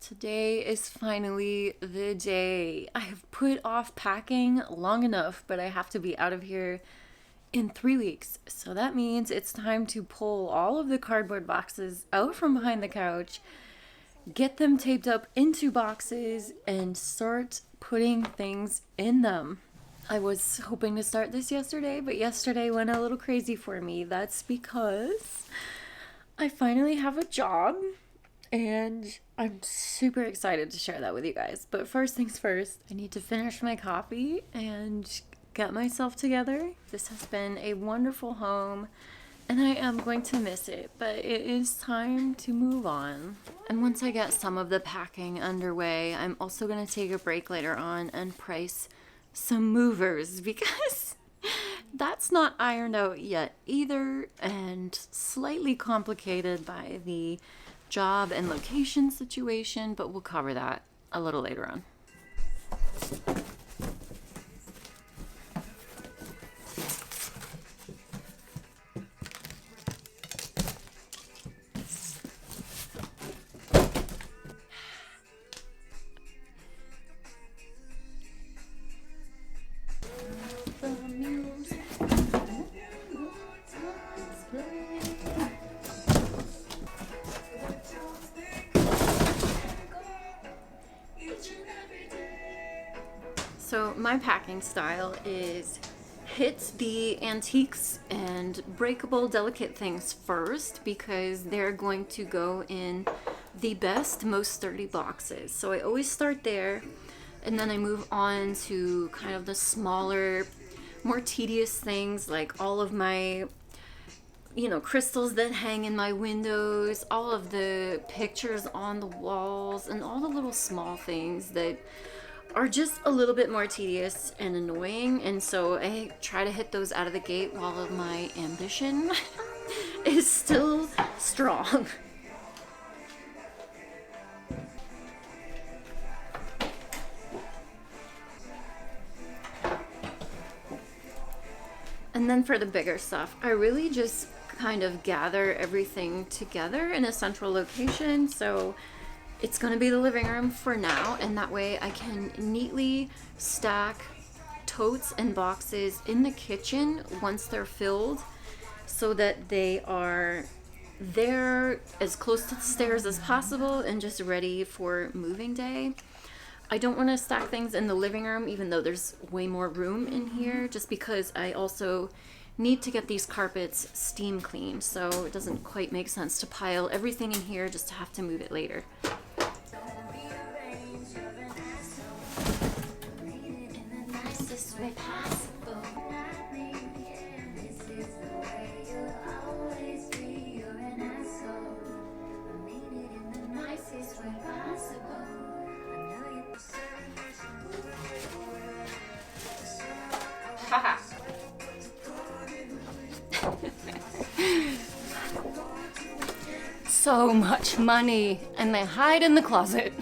Today is finally the day. I have put off packing long enough, but I have to be out of here in 3 weeks. So that means it's time to pull all of the cardboard boxes out from behind the couch, get them taped up into boxes, and start putting things in them. I was hoping to start this yesterday, but yesterday went a little crazy for me. That's because I finally have a job. And I'm super excited to share that with you guys. But first things first, I need to finish my coffee and get myself together. This has been a wonderful home, and I am going to miss it, but it is time to move on. And once I get some of the packing underway, I'm also going to take a break later on and price some movers because that's not ironed out yet either, and slightly complicated by the job and location situation, but we'll cover that a little later on. So my packing style is hit the antiques and breakable delicate things first because they're going to go in the best, most sturdy boxes. So I always start there, and then I move on to kind of the smaller, more tedious things like all of my crystals that hang in my windows, all of the pictures on the walls, and all the little small things that are just a little bit more tedious and annoying. And so I try to hit those out of the gate while my ambition is still strong. And then for the bigger stuff, I really just kind of gather everything together in a central location. So it's going to be the living room for now, and that way I can neatly stack totes and boxes in the kitchen once they're filled so that they are there as close to the stairs as possible and just ready for moving day. I don't want to stack things in the living room, even though there's way more room in here, just because I also need to get these carpets steam cleaned, so it doesn't quite make sense to pile everything in here just to have to move it later. So much money, and they hide in the closet.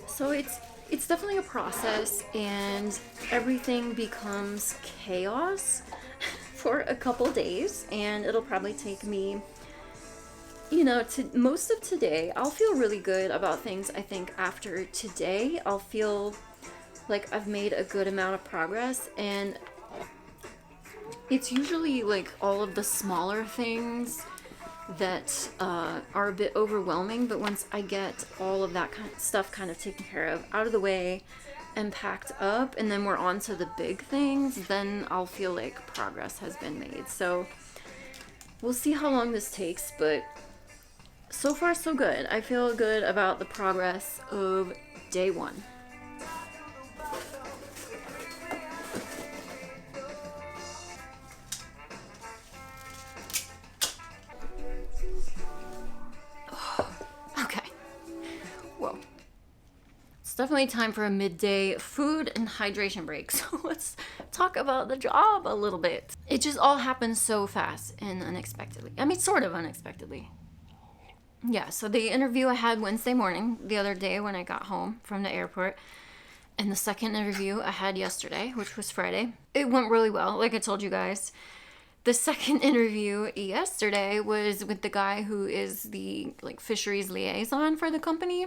So it's definitely a process, and everything becomes chaos for a couple days, and it'll probably take me to most of today. I'll feel really good about things. I think after today I'll feel like I've made a good amount of progress, and it's usually like all of the smaller things that are a bit overwhelming, but once I get all of that kind of stuff kind of taken care of, out of the way and packed up, and then we're on to the big things, then I'll feel like progress has been made. So we'll see how long this takes, but so far so good. I feel good about the progress of day one. Okay. Whoa. It's definitely time for a midday food and hydration break. So let's talk about the job a little bit. It just all happened so fast and unexpectedly. I mean, sort of unexpectedly. Yeah, so the interview I had Wednesday morning, the other day when I got home from the airport, And the second interview I had yesterday, which was Friday, it went really well, like I told you guys. The second interview yesterday was with the guy who is the like fisheries liaison for the company.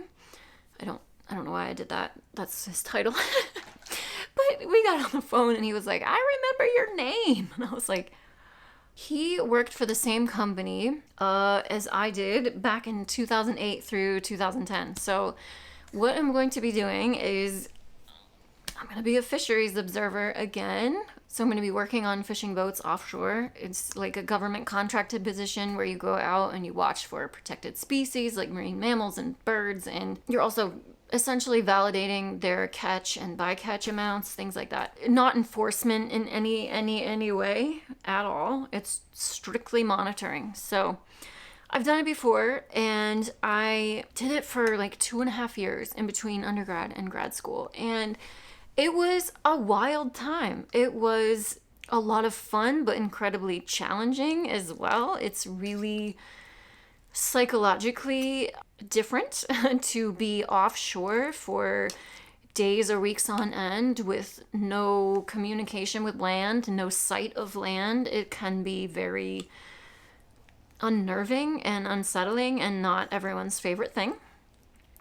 I don't know why I did that. That's his title. But we got on the phone and he was like, I remember your name. And I was like, he worked for the same company as I did back in 2008 through 2010. So what I'm going to be doing is I'm going to be a fisheries observer again. So I'm going to be working on fishing boats offshore. It's like a government contracted position where you go out and you watch for protected species like marine mammals and birds. And you're also essentially validating their catch and bycatch amounts, things like that. Not enforcement in any way at all. It's strictly monitoring. So I've done it before, and I did it for like 2.5 years in between undergrad and grad school. And it was a wild time. It was a lot of fun, but incredibly challenging as well. It's really psychologically different to be offshore for days or weeks on end with no communication with land, no sight of land. It can be very unnerving and unsettling and not everyone's favorite thing.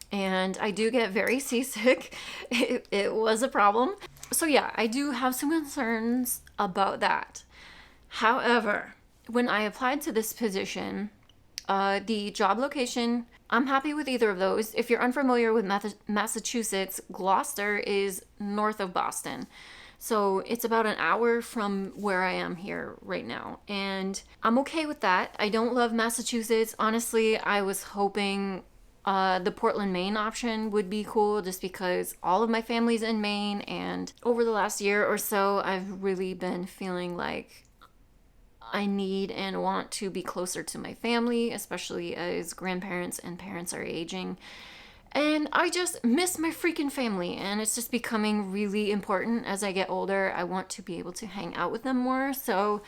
And I do get very seasick. It was a problem. So yeah, I do have some concerns about that. However, when I applied to this position, the job location, I'm happy with either of those. If you're unfamiliar with Massachusetts, Gloucester is north of Boston. So it's about an hour from where I am here right now. And I'm okay with that. I don't love Massachusetts. Honestly, I was hoping the Portland, Maine option would be cool just because all of my family's in Maine. And over the last year or so, I've really been feeling like I need and want to be closer to my family, especially as grandparents and parents are aging. And I just miss my freaking family, and it's just becoming really important as I get older. I want to be able to hang out with them more, so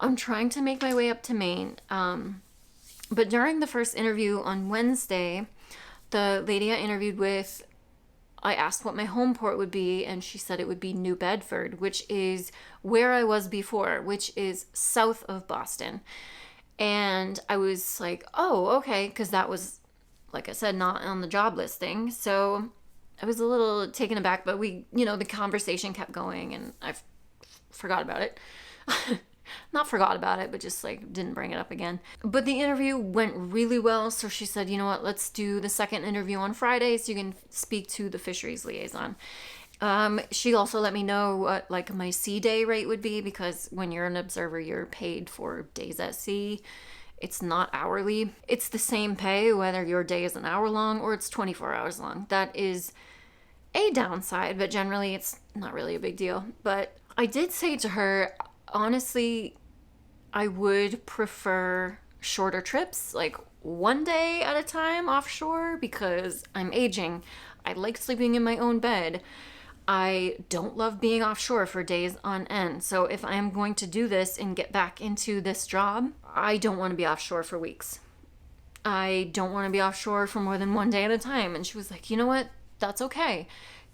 I'm trying to make my way up to Maine. But during the first interview on Wednesday, the lady I interviewed with, I asked what my home port would be, and she said it would be New Bedford, which is where I was before, which is south of Boston. And I was like, oh, okay, because that was, like I said, not on the job listing. So I was a little taken aback, but the conversation kept going, and I forgot about it. Not forgot about it, but just like didn't bring it up again. But the interview went really well. So she said, you know what, let's do the second interview on Friday so you can speak to the fisheries liaison. She also let me know what like my sea day rate would be, because when you're an observer, you're paid for days at sea. It's not hourly. It's the same pay whether your day is an hour long or it's 24 hours long. That is a downside, but generally it's not really a big deal. But I did say to her, honestly, I would prefer shorter trips, like one day at a time offshore, because I'm aging. I like sleeping in my own bed. I don't love being offshore for days on end. So if I am going to do this and get back into this job, I don't want to be offshore for weeks. I don't want to be offshore for more than one day at a time. And she was like, you know what? That's okay.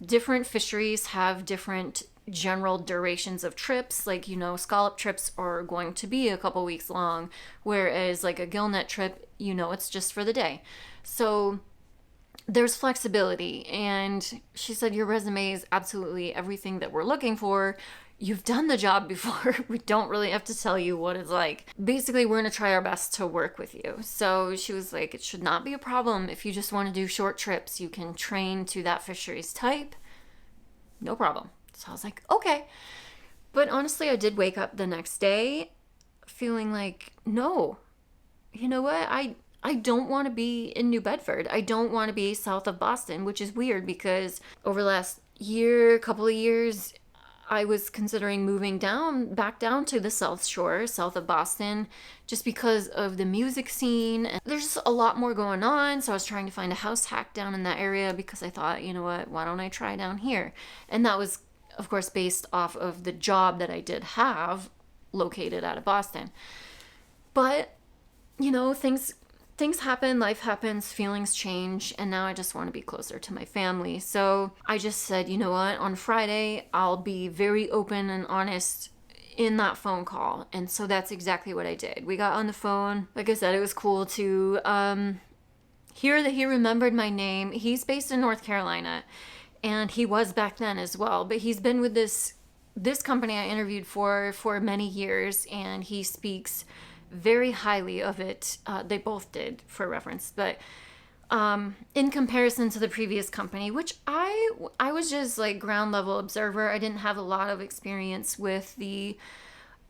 Different fisheries have different general durations of trips. Like, scallop trips are going to be a couple weeks long, whereas like a gillnet trip, it's just for the day. So there's flexibility. And she said, your resume is absolutely everything that we're looking for. You've done the job before. We don't really have to tell you what it's like. Basically, we're going to try our best to work with you. So she was like, it should not be a problem if you just want to do short trips. You can train to that fisheries type. No problem. So I was like, okay. But honestly, I did wake up the next day feeling like, no, you know what? I don't want to be in New Bedford. I don't want to be south of Boston, which is weird because over the last couple of years, I was considering moving back down to the South Shore, south of Boston, just because of the music scene. And there's just a lot more going on. So I was trying to find a house hack down in that area because I thought, you know what, why don't I try down here? And that was, of course, based off of the job that I did have located out of Boston. But, things things happen, life happens, feelings change, and now I just want to be closer to my family. So I just said, you know what, on Friday, I'll be very open and honest in that phone call. And so that's exactly what I did. We got on the phone. Like I said, it was cool to hear that he remembered my name. He's based in North Carolina, and he was back then as well. But he's been with this company I interviewed for many years, and he speaks very highly of it. They both did, for reference. But in comparison to the previous company, which I was just like ground level observer. I didn't have a lot of experience with the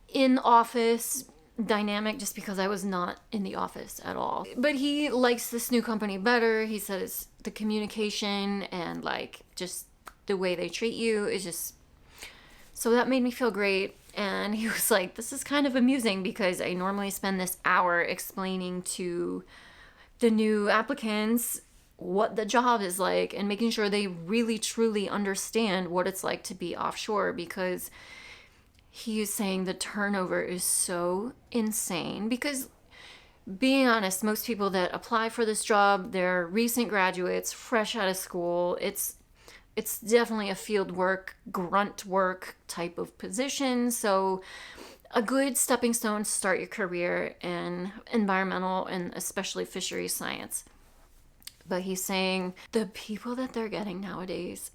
in-office dynamic just because I was not in the office at all. But he likes this new company better. He says the communication and like just the way they treat you is just, so that made me feel great. And he was like, this is kind of amusing because I normally spend this hour explaining to the new applicants what the job is like and making sure they really truly understand what it's like to be offshore, because he's saying the turnover is so insane. Because being honest, most people that apply for this job, they're recent graduates, fresh out of school. It's definitely a field work, grunt work type of position. So a good stepping stone to start your career in environmental and especially fisheries science. But he's saying the people that they're getting nowadays,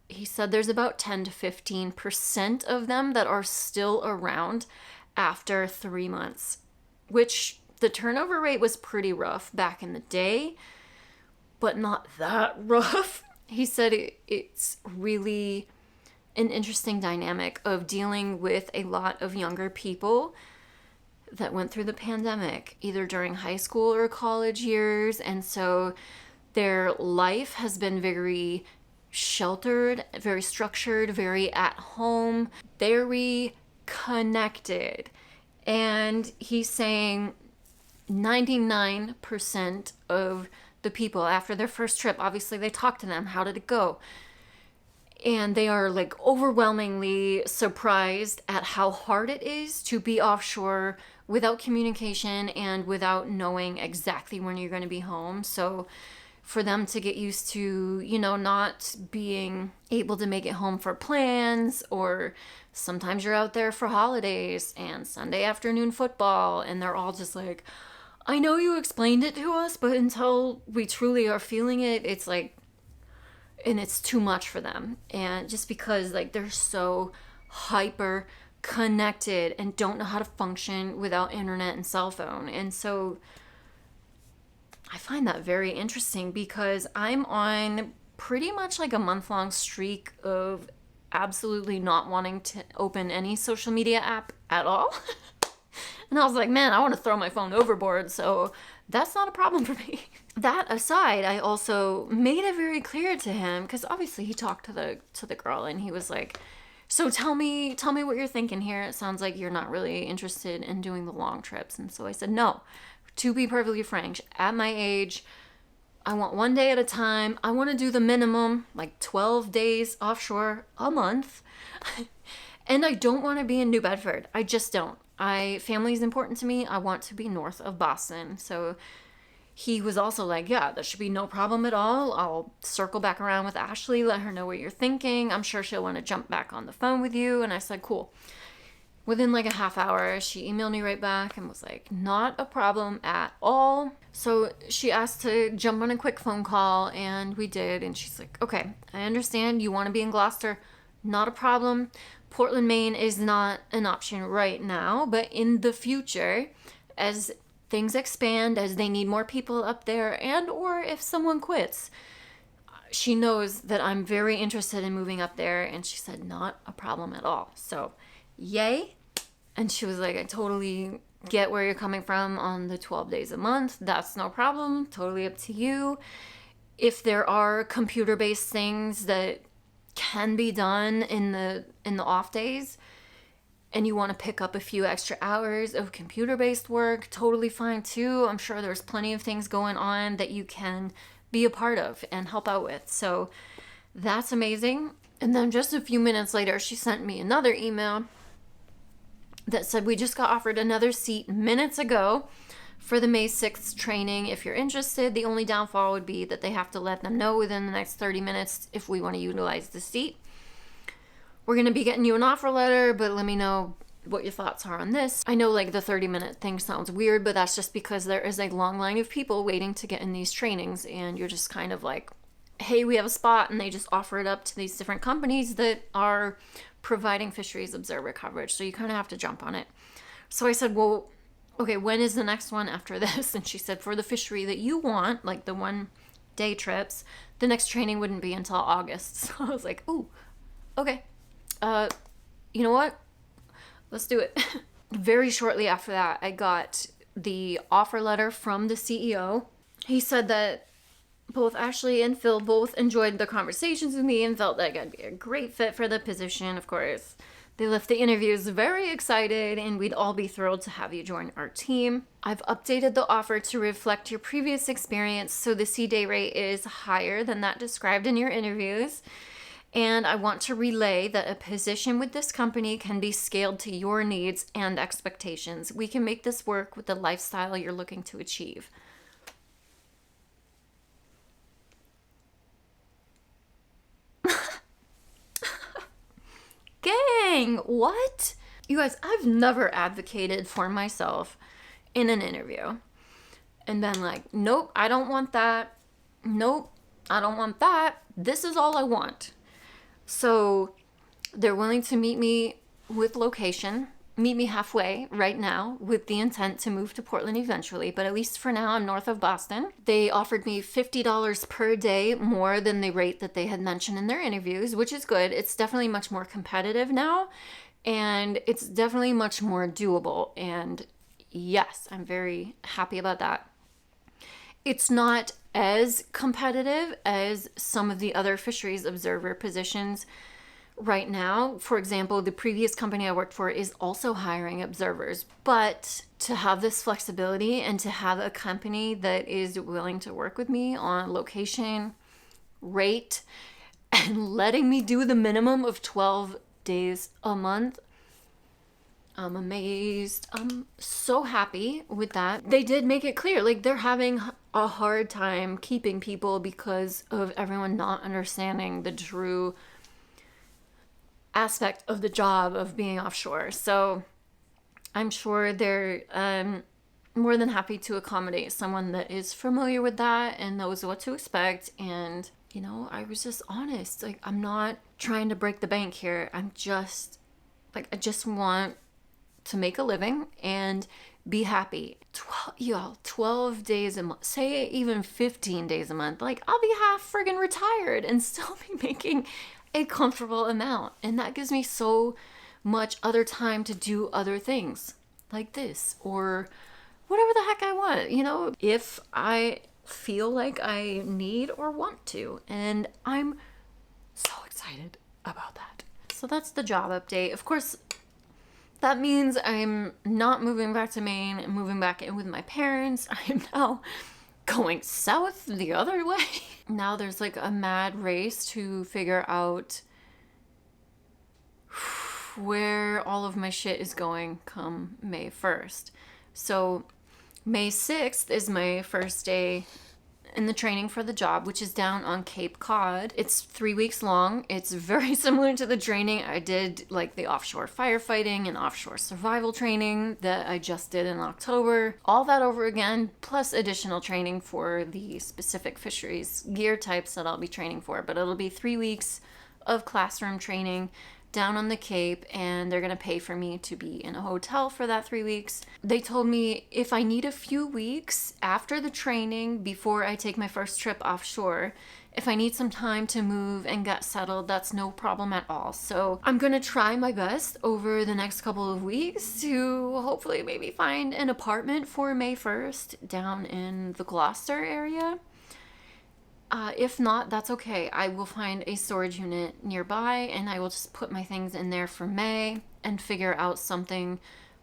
he said there's about 10 to 15% of them that are still around after 3 months, which the turnover rate was pretty rough back in the day, but not that rough. He said it's really an interesting dynamic of dealing with a lot of younger people that went through the pandemic, either during high school or college years. And so their life has been very sheltered, very structured, very at home, very connected. And he's saying 99% of the people after their first trip, obviously they talk to them, how did it go? And they are like overwhelmingly surprised at how hard it is to be offshore without communication and without knowing exactly when you're going to be home. So for them to get used to, not being able to make it home for plans, or sometimes you're out there for holidays and Sunday afternoon football, and they're all just like, I know you explained it to us, but until we truly are feeling it, it's like, and it's too much for them. And just because like they're so hyper connected and don't know how to function without internet and cell phone. And so I find that very interesting, because I'm on pretty much like a month-long streak of absolutely not wanting to open any social media app at all. And I was like, man, I want to throw my phone overboard, so that's not a problem for me. That aside, I also made it very clear to him, because obviously he talked to the girl, and he was like, so tell me what you're thinking here. It sounds like you're not really interested in doing the long trips. And so I said, no, to be perfectly frank, at my age, I want 1 day at a time. I want to do the minimum, like 12 days offshore a month. And I don't want to be in New Bedford. I just don't. Family is important to me. I want to be north of Boston. So he was also like, yeah, that should be no problem at all. I'll circle back around with Ashley, let her know what you're thinking. I'm sure she'll want to jump back on the phone with you. And I said, cool. Within like a half hour, she emailed me right back and was like, not a problem at all. So she asked to jump on a quick phone call, and we did. And she's like, okay, I understand you want to be in Gloucester. Not a problem. Portland, Maine is not an option right now, but in the future, as things expand, as they need more people up there, and or if someone quits, she knows that I'm very interested in moving up there. And she said, not a problem at all. So yay. And she was like, I totally get where you're coming from on the 12 days a month. That's no problem. Totally up to you. If there are computer-based things that can be done in the off days, and you want to pick up a few extra hours of computer-based work, totally fine too. I'm sure there's plenty of things going on that you can be a part of and help out with. So that's amazing. And then just a few minutes later, she sent me another email that said, we just got offered another seat minutes ago for the May 6th training if you're interested. The only downfall would be that they have to let them know within the next 30 minutes if we want to utilize the seat. We're going to be getting you an offer letter, but let me know what your thoughts are on this. I know like the 30-minute thing sounds weird, but that's just because there is a long line of people waiting to get in these trainings, and you're just kind of like, hey, we have a spot, and they just offer it up to these different companies that are providing fisheries observer coverage. So you kind of have to jump on it. So I said, well, okay, when is the next one after this? And she said, for the fishery that you want, like the 1-day trips, the next training wouldn't be until August. So I was like, ooh, okay. You know what? Let's do it. Very shortly after that, I got the offer letter from the CEO. He said that both Ashley and Phil both enjoyed the conversations with me and felt like I'd be a great fit for the position. Of course, they left the interviews very excited, and we'd all be thrilled to have you join our team. I've updated the offer to reflect your previous experience, so the sea day rate is higher than that described in your interviews. And I want to relay that a position with this company can be scaled to your needs and expectations. We can make this work with the lifestyle you're looking to achieve. Gang, what? You guys, I've never advocated for myself in an interview and been like, nope, I don't want that. Nope, I don't want that. This is all I want. So they're willing to meet me with location, meet me halfway right now with the intent to move to Portland eventually. But at least for now, I'm north of Boston. They offered me $50 per day more than the rate that they had mentioned in their interviews, which is good. It's definitely much more competitive now, and it's definitely much more doable. And yes, I'm very happy about that. It's not as competitive as some of the other fisheries observer positions right now. For example, the previous company I worked for is also hiring observers, but to have this flexibility and to have a company that is willing to work with me on location, rate, and letting me do the minimum of 12 days a month, I'm amazed. I'm so happy with that. They did make it clear, like they're having a hard time keeping people because of everyone not understanding the true aspect of the job of being offshore. So I'm sure they're more than happy to accommodate someone that is familiar with that and knows what to expect. And, you know, I was just honest. Like, I'm not trying to break the bank here. I'm just, like, I just want to make a living and be happy. 12 days a month, say even 15 days a month. Like, I'll be half friggin' retired and still be making a comfortable amount. And that gives me so much other time to do other things like this or whatever the heck I want, you know, if I feel like I need or want to. And I'm so excited about that. So that's the job update. Of course, that means I'm not moving back to Maine and moving back in with my parents. I am now going south the other way. Now there's like a mad race to figure out where all of my shit is going come May 1st. So May 6th is my first day in the training for the job, which is down on Cape Cod. It's 3 weeks long. It's very similar to the training I did, like the offshore firefighting and offshore survival training that I just did in October. All that over again, plus additional training for the specific fisheries gear types that I'll be training for. But it'll be 3 weeks of classroom training down on the Cape, and they're gonna pay for me to be in a hotel for that 3 weeks. They told me if I need a few weeks after the training before I take my first trip offshore, if I need some time to move and get settled, that's no problem at all. So I'm gonna try my best over the next couple of weeks to hopefully maybe find an apartment for May 1st down in the Gloucester area. If not, that's okay. I will find a storage unit nearby and I will just put my things in there for May and figure out something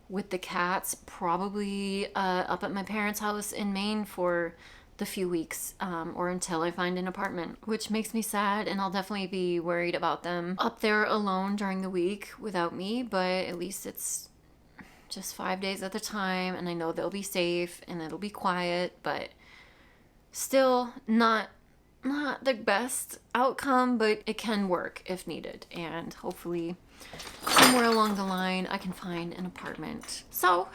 with the cats, probably up at my parents' house in Maine for the few weeks or until I find an apartment, which makes me sad, and I'll definitely be worried about them up there alone during the week without me, but at least it's just 5 days at a time, and I know they'll be safe and it'll be quiet, but still not the best outcome, but it can work if needed, and hopefully somewhere along the line I can find an apartment. So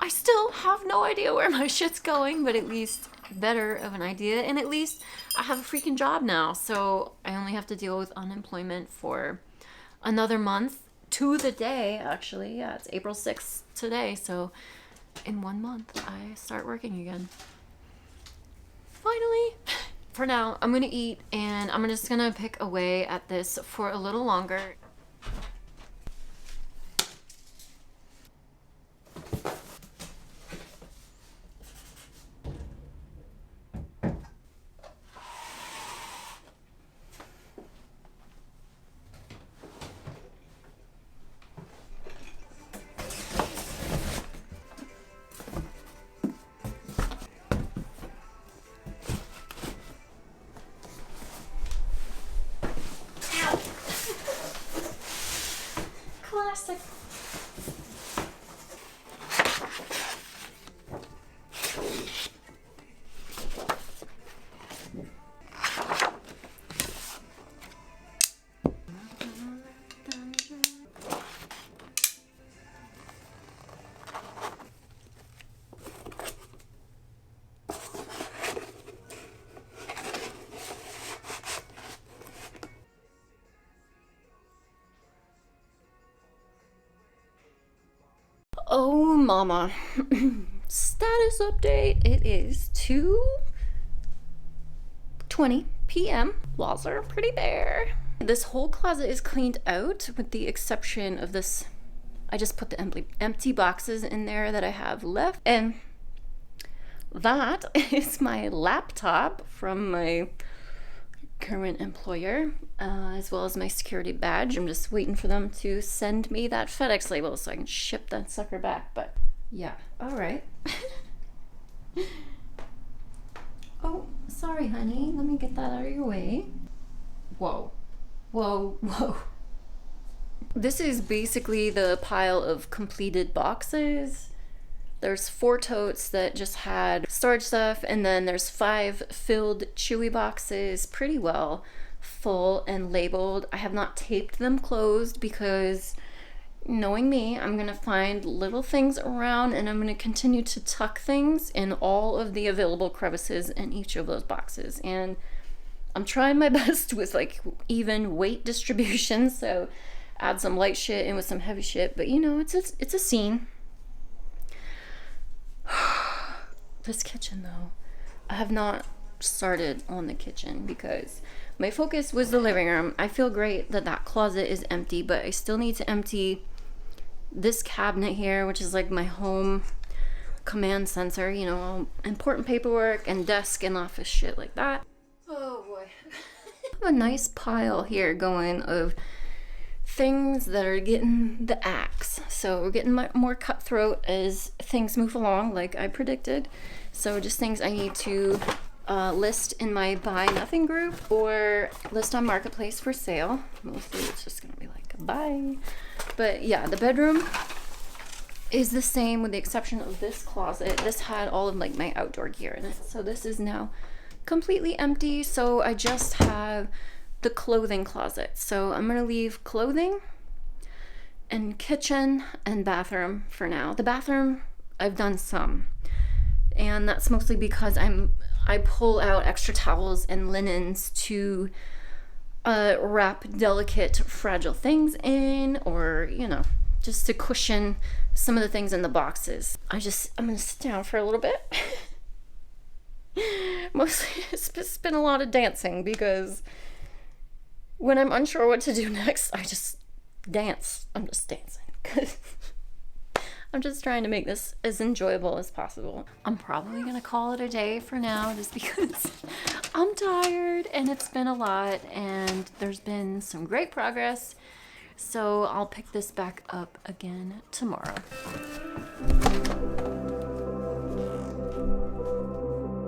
I still have no idea where my shit's going, but at least better of an idea, and at least I have a freaking job now, so I only have to deal with unemployment for another month to the day, actually. Yeah, it's April 6th today, so in 1 month I start working again. Finally. For now, I'm gonna eat, and I'm just gonna pick away at this for a little longer. Classic. Oh, mama. Status update. It is 2:20 p.m. Walls are pretty bare. This whole closet is cleaned out with the exception of this. I just put the empty boxes in there that I have left. And that is my laptop from my current employer, as well as my security badge. I'm just waiting for them to send me that FedEx label so I can ship that sucker back. But yeah, all right. Oh, sorry, honey. Let me get that out of your way. Whoa, whoa, whoa. This is basically the pile of completed boxes. There's 4 totes that just had storage stuff, and then there's 5 filled Chewy boxes, pretty well full and labeled. I have not taped them closed because, knowing me, I'm gonna find little things around, and I'm gonna continue to tuck things in all of the available crevices in each of those boxes. And I'm trying my best with like even weight distribution, so add some light shit in with some heavy shit, but you know, it's a scene. This kitchen though, I have not started on the kitchen because my focus was the living room. I feel great that that closet is empty, but I still need to empty this cabinet here, which is like my home command center, you know, important paperwork and desk and office shit like that. Oh boy. I have a nice pile here going of things that are getting the axe. So we're getting more cutthroat as things move along, like I predicted. So just things I need to list in my buy nothing group or list on Marketplace for sale. Mostly it's just gonna be like a buy. But yeah, the bedroom is the same with the exception of this closet. This had all of like my outdoor gear in it. So this is now completely empty. So I just have the clothing closet. So I'm gonna leave clothing and kitchen and bathroom for now. The bathroom, I've done some, and that's mostly because I pull out extra towels and linens to wrap delicate, fragile things in, or you know, just to cushion some of the things in the boxes. I'm gonna sit down for a little bit. Mostly it's just been a lot of dancing because when I'm unsure what to do next, I just dance. I'm just dancing because I'm just trying to make this as enjoyable as possible. I'm probably gonna call it a day for now just because I'm tired and it's been a lot and there's been some great progress. So I'll pick this back up again tomorrow.